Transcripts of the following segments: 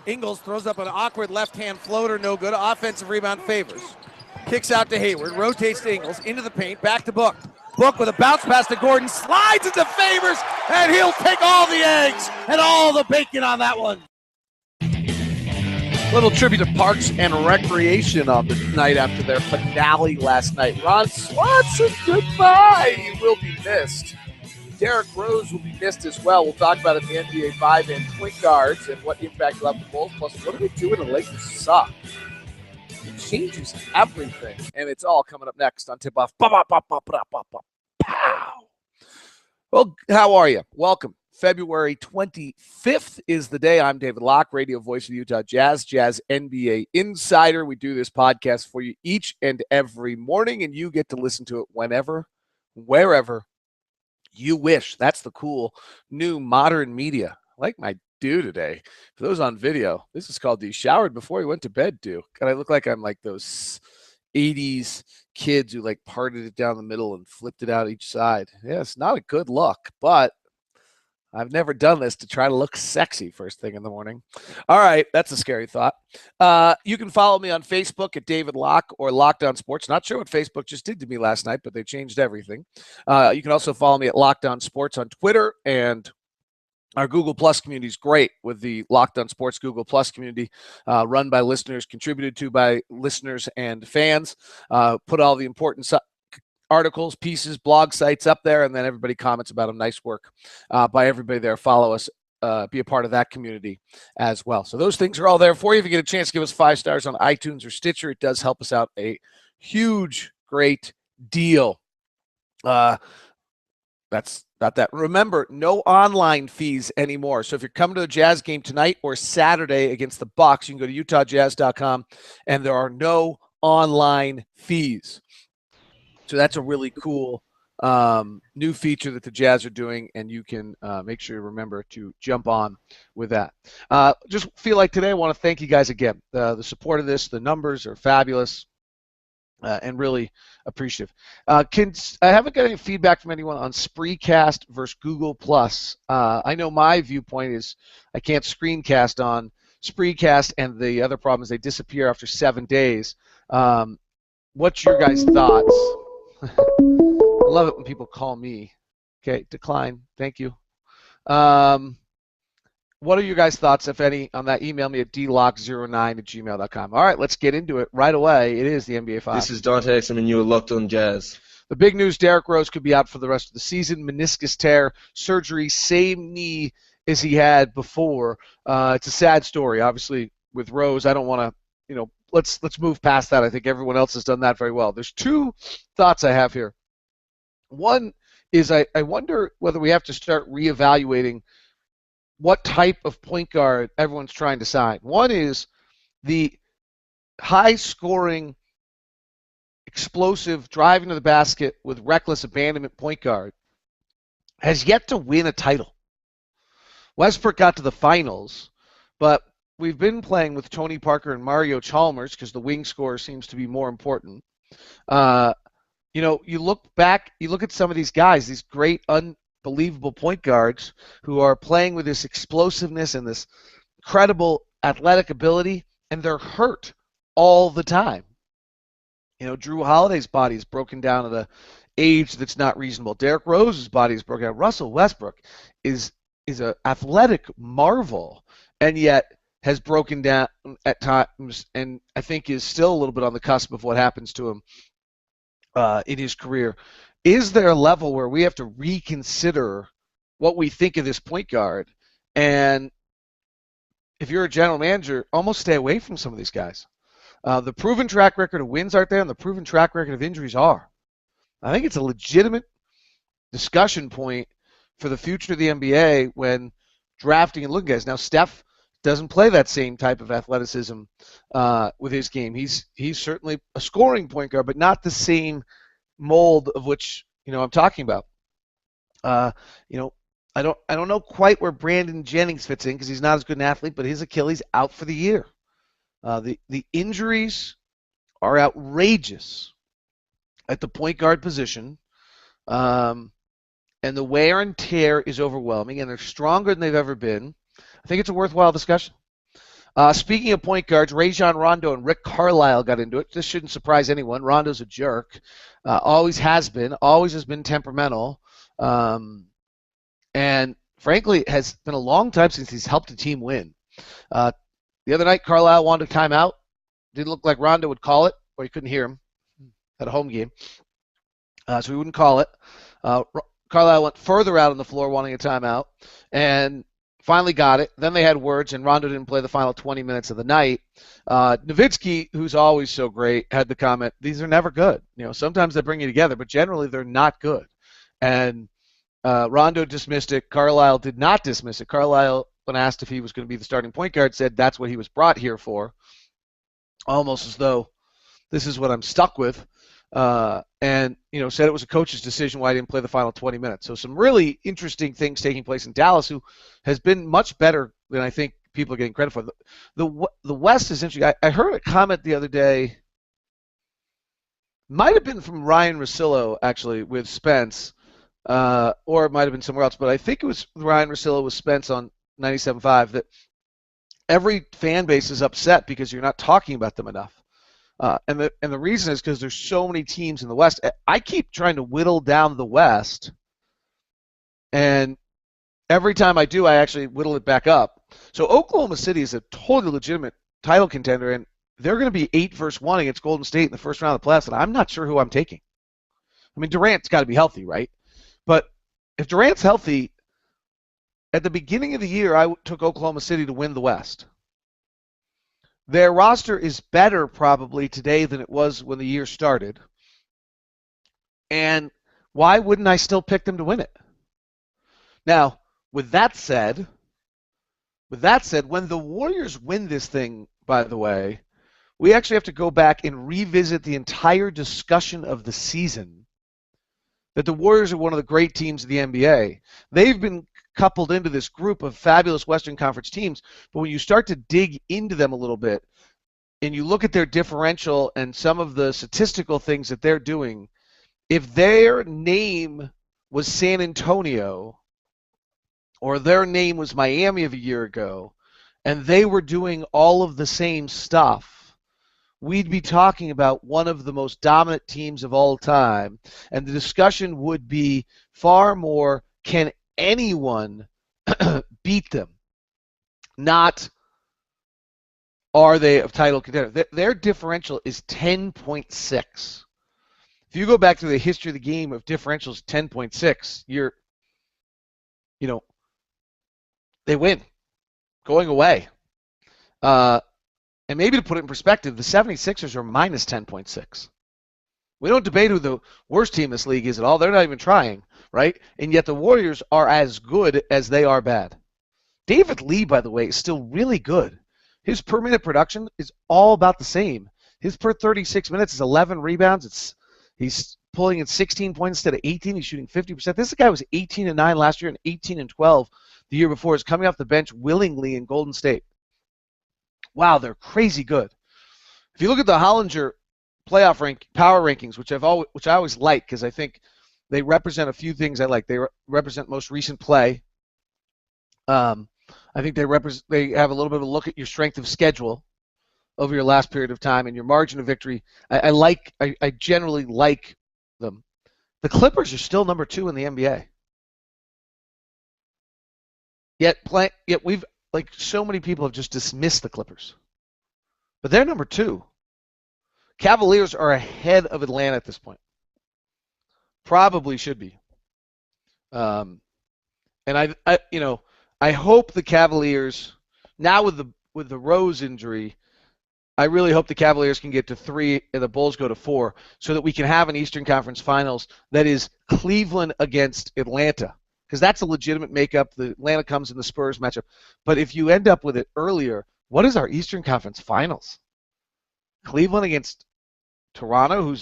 Ingles throws up an awkward left-hand floater, no good. Offensive rebound Favors. Kicks out to Hayward, rotates to Ingles, into the paint, back to Book. Book with a bounce pass to Gordon, slides into Favors, and he'll take all the eggs and all the bacon on that one. Little tribute to Parks and Recreation on the night after their finale last night. Ron Swanson, goodbye. You will be missed. Derrick Rose will be missed as well. We'll talk about it in the NBA 5 and point guards and what impact will have the Bulls. Plus, what are they doing? The Lakers suck. It changes everything. And it's all coming up next on Tip-Off. Pow. Well, how are you? Welcome. February 25th is the day. I'm David Locke, radio voice of the Utah Jazz, Jazz NBA insider. We do this podcast for you each and every morning, and you get to listen to it whenever, wherever you wish. That's the cool new modern media. I like my do today. For those on video, this is called the showered before he went to bed do. God, I look like I'm like those 80s kids who like parted it down the middle and flipped it out each side. Yeah, it's not a good look, but I've never done this to try to look sexy first thing in the morning. All right, that's a scary thought. You can follow me on Facebook at David Locke or Lockdown Sports. Not sure what Facebook just did to me last night, but they changed everything. You can also follow me at Lockdown Sports on Twitter, and our Google Plus community is great with the Lockdown Sports Google Plus community run by listeners, contributed to by listeners and fans. Put all the important articles, pieces, blog sites up there, and then everybody comments about them. Nice work by everybody there. Follow us, be a part of that community as well. So those things are all there for you. If you get a chance, give us 5 stars on iTunes or Stitcher. It does help us out a huge, great deal. That's not that. Remember, no online fees anymore. So if you're coming to the Jazz game tonight or Saturday against the Bucks, you can go to utahjazz.com, and there are no online fees. So that's a really cool new feature that the Jazz are doing, and you can make sure you remember to jump on with that. Just feel like today I want to thank you guys again. The support of this, the numbers are fabulous, and really appreciative. I haven't got any feedback from anyone on Spreecast versus Google+. I know my viewpoint is I can't screencast on Spreecast, and the other problem is they disappear after 7 days. What's your guys' thoughts? I love it when people call me. Okay, decline. Thank you. What are your guys' thoughts, if any, on that? Email me at dlock09@gmail.com. All right, let's get into it right away. It is the NBA 5. This is Dante Exum, and you are locked on Jazz. The big news, Derrick Rose could be out for the rest of the season. Meniscus tear, surgery, same knee as he had before. It's a sad story, obviously, with Rose. I don't want to, let's move past that. I think everyone else has done that very well. There's 2 thoughts I have here. One is I wonder whether we have to start reevaluating what type of point guard everyone's trying to sign. One is the high-scoring, explosive, driving to the basket with reckless abandonment point guard has yet to win a title. Westbrook got to the finals, but we've been playing with Tony Parker and Mario Chalmers because the wing score seems to be more important. You look back, you look at some of these guys, these great, unbelievable point guards who are playing with this explosiveness and this incredible athletic ability, and they're hurt all the time. Drew Holiday's body is broken down at an age that's not reasonable. Derrick Rose's body is broken down. Russell Westbrook is an athletic marvel, and yet has broken down at times, and I think is still a little bit on the cusp of what happens to him in his career. Is there a level where we have to reconsider what we think of this point guard? And if you're a general manager, almost stay away from some of these guys. The proven track record of wins aren't there, and the proven track record of injuries are. I think it's a legitimate discussion point for the future of the NBA when drafting and looking at guys. Now, Steph doesn't play that same type of athleticism with his game. He's certainly a scoring point guard, but not the same mold of which I'm talking about. I don't know quite where Brandon Jennings fits in because he's not as good an athlete, but his Achilles out for the year. The injuries are outrageous at the point guard position, and the wear and tear is overwhelming, and they're stronger than they've ever been. I think it's a worthwhile discussion. Speaking of point guards, Rajon Rondo and Rick Carlisle got into it. This shouldn't surprise anyone. Rondo's a jerk. Always has been temperamental. And frankly, it has been a long time since he's helped a team win. The other night, Carlisle wanted a timeout. Didn't look like Rondo would call it, or he couldn't hear him at a home game. So he wouldn't call it. Carlisle went further out on the floor wanting a timeout and finally got it. Then they had words, and Rondo didn't play the final 20 minutes of the night. Nowitzki, who's always so great, had the comment, these are never good. Sometimes they bring you together, but generally they're not good. And Rondo dismissed it. Carlisle did not dismiss it. Carlisle, when asked if he was going to be the starting point guard, said that's what he was brought here for, almost as though this is what I'm stuck with. And said it was a coach's decision why he didn't play the final 20 minutes. So some really interesting things taking place in Dallas, who has been much better than I think people are getting credit for. The West is interesting. I heard a comment the other day, might have been from Ryan Russillo, actually, with Spence, or it might have been somewhere else, but I think it was Ryan Russillo with Spence on 97.5, that every fan base is upset because you're not talking about them enough. And the reason is because there's so many teams in the West. I keep trying to whittle down the West, and every time I do, I actually whittle it back up. So Oklahoma City is a totally legitimate title contender, and they're going to be 8-1 against Golden State in the first round of the playoffs, and I'm not sure who I'm taking. I mean, Durant's got to be healthy, right? But if Durant's healthy, at the beginning of the year, I took Oklahoma City to win the West. Their roster is better probably today than it was when the year started. And why wouldn't I still pick them to win it? Now, with that said, when the Warriors win this thing, by the way, we actually have to go back and revisit the entire discussion of the season that the Warriors are one of the great teams of the NBA. They've been coupled into this group of fabulous Western Conference teams, but when you start to dig into them a little bit and you look at their differential and some of the statistical things that they're doing, if their name was San Antonio or their name was Miami of a year ago and they were doing all of the same stuff, we'd be talking about one of the most dominant teams of all time, and the discussion would be far more, can anyone beat them? Not, are they a title contender? Their differential is 10.6. If you go back to the history of the game of differentials 10.6, they win going away. And maybe to put it in perspective, the 76ers are minus 10.6. We don't debate who the worst team in this league is at all. They're not even trying, right? And yet the Warriors are as good as they are bad. David Lee, by the way, is still really good. His per-minute production is all about the same. His per 36 minutes is 11 rebounds. He's pulling in 16 points instead of 18. He's shooting 50%. This guy was 18-9 last year and 18-12 the year before. He's coming off the bench willingly in Golden State. Wow, they're crazy good. If you look at the Hollinger playoff power rankings, which I always like because I think they represent a few things I like. They represent most recent play. I think they have a little bit of a look at your strength of schedule over your last period of time and your margin of victory. I generally like them. The Clippers are still number 2 in the NBA. Yet we've so many people have just dismissed the Clippers. But they're number 2. Cavaliers are ahead of Atlanta at this point. Probably should be. And I hope the Cavaliers, now with the Rose injury, I really hope the Cavaliers can get to 3 and the Bulls go to 4 so that we can have an Eastern Conference Finals that is Cleveland against Atlanta. Because that's a legitimate makeup. The Atlanta comes in the Spurs matchup. But if you end up with it earlier, what is our Eastern Conference Finals? Cleveland against Toronto, who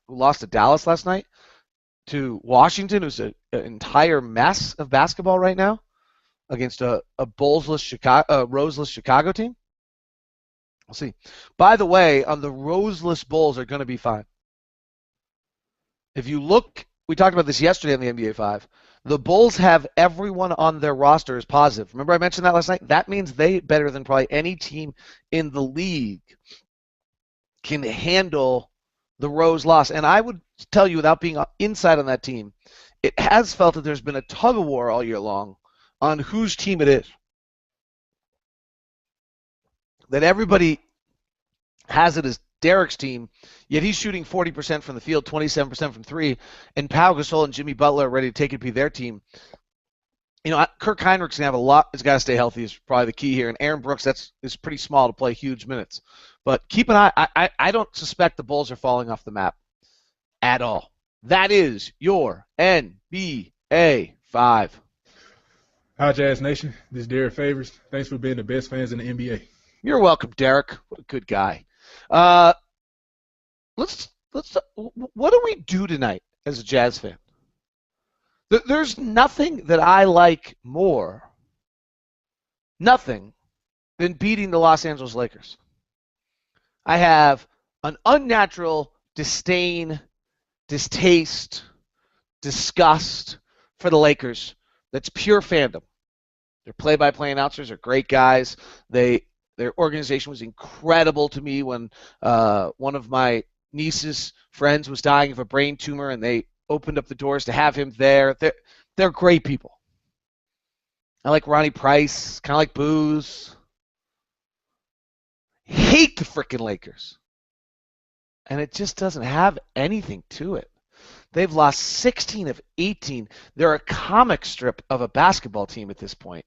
lost to Dallas last night, to Washington, who's an entire mess of basketball right now, against a Bulls-less Rose-less Chicago team. We'll see. By the way, on the Rose-less Bulls are going to be fine. If you look, we talked about this yesterday on the NBA 5. The Bulls have everyone on their roster as positive. Remember I mentioned that last night? That means they, better than probably any team in the league, can handle the Rose loss. And I would tell you, without being inside on that team, it has felt that there's been a tug of war all year long on whose team it is. That everybody has it as Derek's team, yet he's shooting 40% from the field, 27% from three, and Pau Gasol and Jimmy Butler are ready to take it to be their team. You know, Kirk Heinrich's going to have a lot. He's got to stay healthy is probably the key here. And Aaron Brooks, is pretty small to play huge minutes. But keep an eye. I don't suspect the Bulls are falling off the map at all. That is your NBA 5. Hi, Jazz Nation. This is Derek Favors. Thanks for being the best fans in the NBA. You're welcome, Derek. What a good guy. Let's. What do we do tonight as a Jazz fan? There's nothing that I like more, nothing, than beating the Los Angeles Lakers. I have an unnatural disdain, distaste, disgust for the Lakers. That's pure fandom. Their play-by-play announcers are great guys. Their organization was incredible to me when one of my niece's friends was dying of a brain tumor, and they opened up the doors to have him there. They're great people. I like Ronnie Price, kind of like Booze. Hate the frickin' Lakers. And it just doesn't have anything to it. They've lost 16 of 18. They're a comic strip of a basketball team at this point.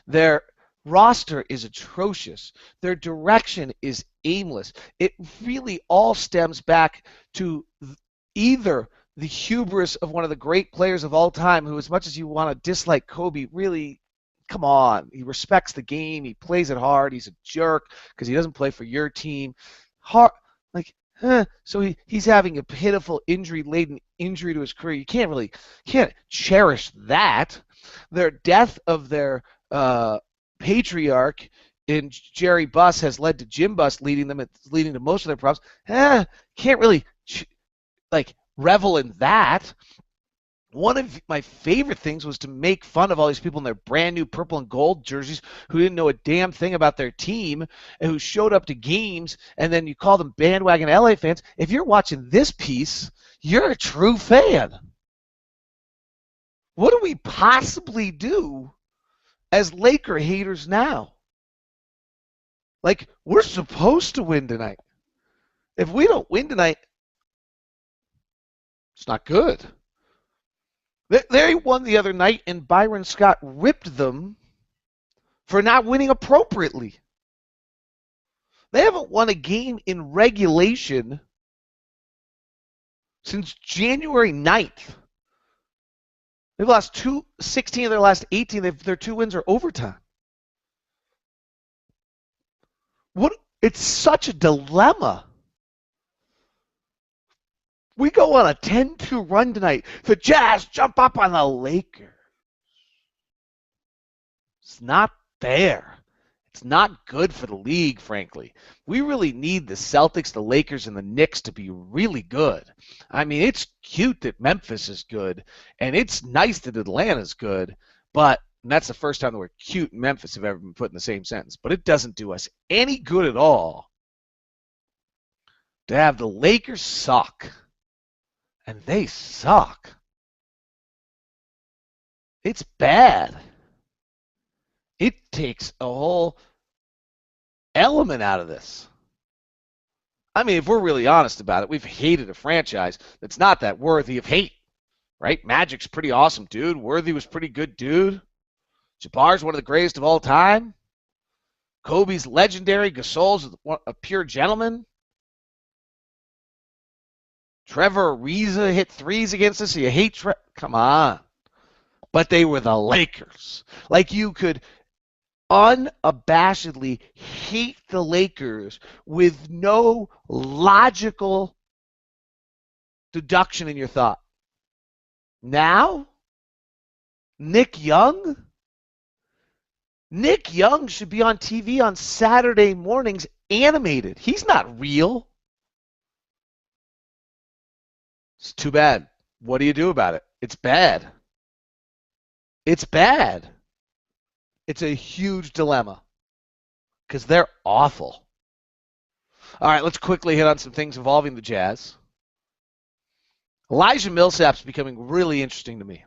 Their roster is atrocious. Their direction is aimless. It really all stems back to either the hubris of one of the great players of all time, who, as much as you want to dislike Kobe, really, come on, he respects the game, he plays it hard, he's a jerk because he doesn't play for your team. So he's having a pitiful injury-laden injury to his career. You can't cherish that. Their death of their patriarch in Jerry Buss has led to Jim Buss leading to most of their problems. Can't really revel in that. One of my favorite things was to make fun of all these people in their brand new purple and gold jerseys who didn't know a damn thing about their team and who showed up to games, and then you call them bandwagon LA fans. If you're watching this piece, you're a true fan. What do we possibly do as Laker haters now? We're supposed to win tonight. If we don't win tonight, it's not good. They won the other night, and Byron Scott ripped them for not winning appropriately. They haven't won a game in regulation since January 9th. They've lost 16 of their last 18. Their 2 wins are overtime. It's such a dilemma. We go on a 10-2 run tonight. The Jazz jump up on the Lakers. It's not fair. It's not good for the league, frankly. We really need the Celtics, the Lakers, and the Knicks to be really good. I mean, it's cute that Memphis is good, and it's nice that Atlanta's good, but that's the first time the word cute and Memphis have ever been put in the same sentence. But it doesn't do us any good at all to have the Lakers suck. And they suck. It's bad. It takes a whole element out of this. I mean, if we're really honest about it, we've hated a franchise that's not that worthy of hate, right? Magic's pretty awesome, dude. Worthy was pretty good, dude. Jabbar's one of the greatest of all time. Kobe's legendary. Gasol's a pure gentleman. Trevor Ariza hit threes against us, so you hate Trevor. Come on. But they were the Lakers. You could unabashedly hate the Lakers with no logical deduction in your thought. Now, Nick Young should be on TV on Saturday mornings animated. He's not real. It's too bad. What do you do about it? It's bad. It's bad. It's a huge dilemma because they're awful. All right, let's quickly hit on some things involving the Jazz. Elijah Millsap's becoming really interesting to me.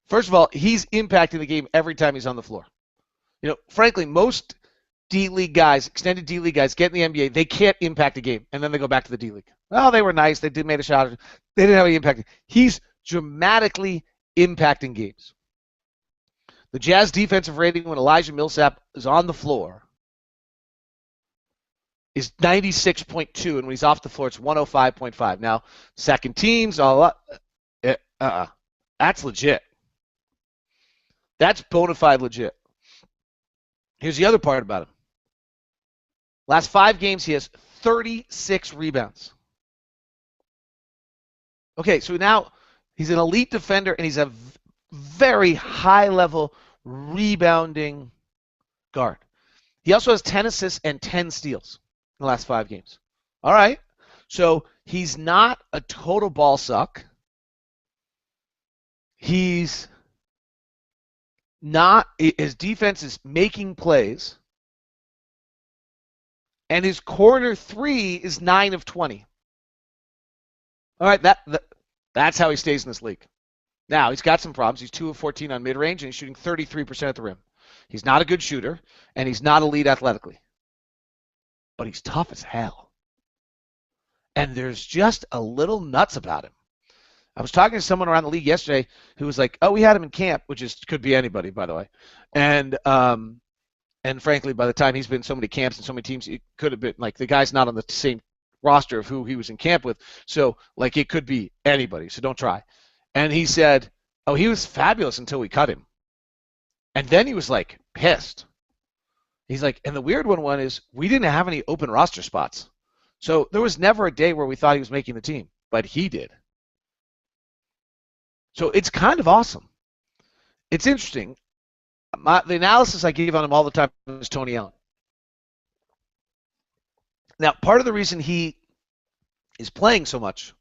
First of all, he's impacting the game every time he's on the floor. Frankly, most D-League guys, extended D-League guys, get in the NBA, they can't impact a game, and then they go back to the D-League. Well, they were nice. They made a shot. They didn't have any impact. He's dramatically impacting games. The Jazz defensive rating when Elijah Millsap is on the floor is 96.2, and when he's off the floor, it's 105.5. Now, second teams, that's legit. That's bona fide legit. Here's the other part about him. Last 5 games, he has 36 rebounds. Okay, so now he's an elite defender, and he's a very high-level rebounding guard. He also has 10 assists and 10 steals in the last 5 games. All right, so he's not a total ball suck. He's not, his defense is making plays, and his corner 3 is 9 of 20. All right, that's how he stays in this league. Now, he's got some problems. He's 2 of 14 on mid-range, and he's shooting 33% at the rim. He's not a good shooter, and he's not elite athletically. But he's tough as hell. And there's just a little nuts about him. I was talking to someone around the league yesterday who was like, "Oh, we had him in camp," which could be anybody, by the way. And frankly, by the time he's been in so many camps and so many teams, it could have been like the guy's not on the same roster of who he was in camp with. So like it could be anybody. So don't try. And he said, "Oh, he was fabulous until we cut him." And then he was like pissed. He's like, and the weird one is we didn't have any open roster spots. So there was never a day where we thought he was making the team, but he did. So it's kind of awesome. It's interesting. The analysis I give on him all the time is Tony Allen. Now, part of the reason he is playing so much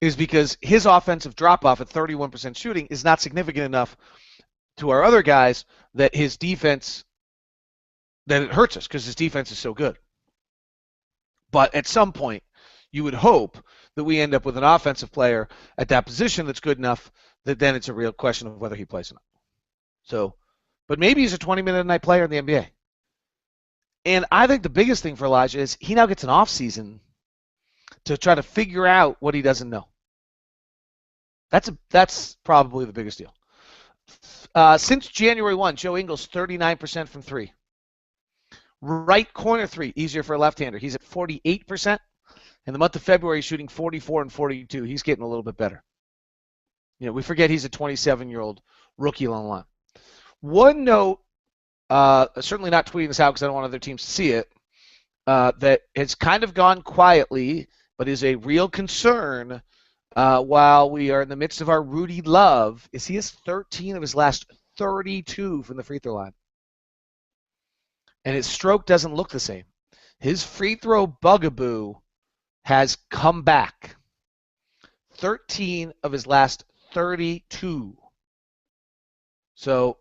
is because his offensive drop-off at 31% shooting is not significant enough to our other guys that his defense, that it hurts us because his defense is so good. But at some point, you would hope that we end up with an offensive player at that position that's good enough that then it's a real question of whether he plays or not. So, but maybe he's a 20-minute-a-night player in the NBA. And I think the biggest thing for Elijah is he now gets an off-season to try to figure out what he doesn't know. That's probably the biggest deal. Since January 1, Joe Ingles, 39% from 3. Right corner 3, easier for a left-hander. He's at 48%. In the month of February, he's shooting 44 and 42. He's getting a little bit better. We forget he's a 27-year-old rookie along the line. One note, certainly not tweeting this out because I don't want other teams to see it, that has kind of gone quietly, but is a real concern while we are in the midst of our Rudy Love, is he has 13 of his last 32 from the free throw line. And his stroke doesn't look the same. His free throw bugaboo has come back. 13 of his last 32. So,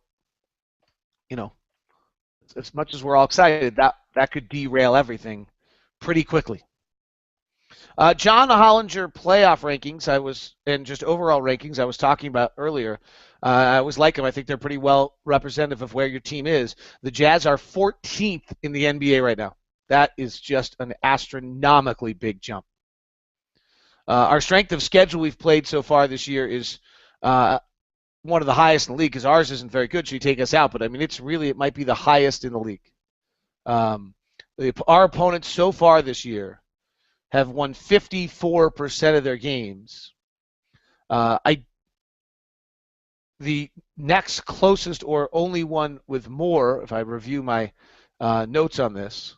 as much as we're all excited, that could derail everything pretty quickly. John Hollinger playoff rankings, and just overall rankings I was talking about earlier. I always like them. I think they're pretty well representative of where your team is. The Jazz are 14th in the NBA right now. That is just an astronomically big jump. Our strength of schedule we've played so far this year is one of the highest in the league because ours isn't very good, so you take us out. But, I mean, it might be the highest in the league. Our opponents so far this year have won 54% of their games. The next closest or only one with more, if I review my notes on this,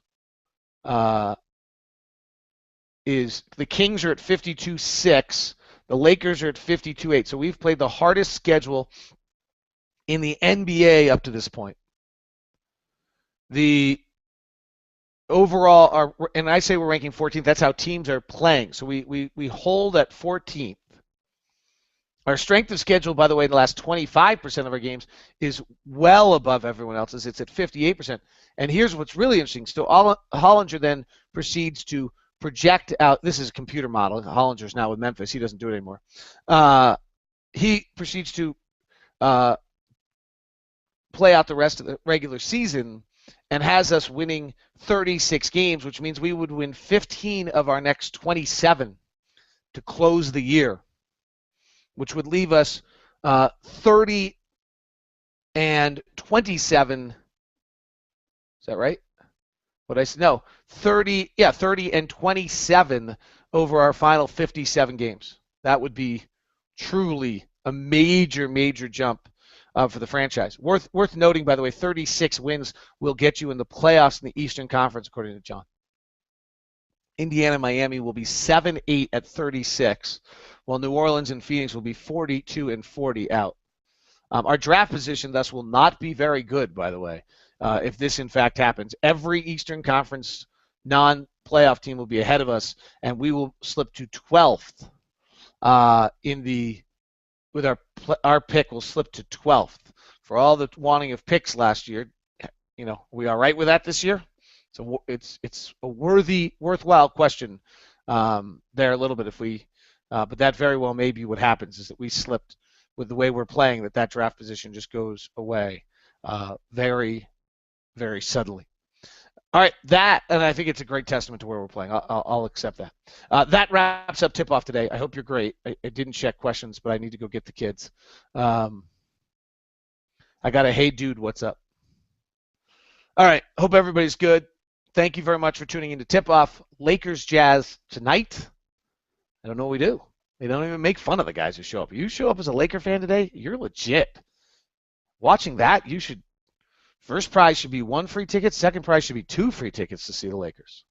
is the Kings are at 52-6. The Lakers are at 52-8. So we've played the hardest schedule in the NBA up to this point. The overall, and I say we're ranking 14th, that's how teams are playing. So we hold at 14th. Our strength of schedule, by the way, in the last 25% of our games is well above everyone else's. It's at 58%. And here's what's really interesting. So Hollinger then proceeds to project out. This is a computer model. Hollinger's now with Memphis. He doesn't do it anymore. He proceeds to play out the rest of the regular season and has us winning 36 games, which means we would win 15 of our next 27 to close the year, which would leave us 30 and 27. Is that right? What I said? No, 30 and 27 over our final 57 games. That would be truly a major, major jump for the franchise. Worth noting, by the way, 36 wins will get you in the playoffs in the Eastern Conference, according to John. Indiana and Miami will be 7-8 at 36, while New Orleans and Phoenix will be 42 and 40 out. Our draft position, thus, will not be very good, by the way, if this, in fact, happens. Every Eastern Conference non-playoff team will be ahead of us, and we will slip to 12th with our pick will slip to 12th. For all the wanting of picks last year, are we all right with that this year? So it's a worthwhile question there a little bit but that very well may be what happens, is that we slipped with the way we're playing, that draft position just goes away very, very suddenly. All right, and I think it's a great testament to where we're playing. I'll accept that. That wraps up tip-off today. I hope you're great. I didn't check questions, but I need to go get the kids. I got a hey dude, what's up? All right, hope everybody's good. Thank you very much for tuning in to Tip-Off. Lakers Jazz tonight. I don't know what we do. They don't even make fun of the guys who show up. You show up as a Laker fan today, you're legit. Watching that, first prize should be 1 free ticket. Second prize should be 2 free tickets to see the Lakers.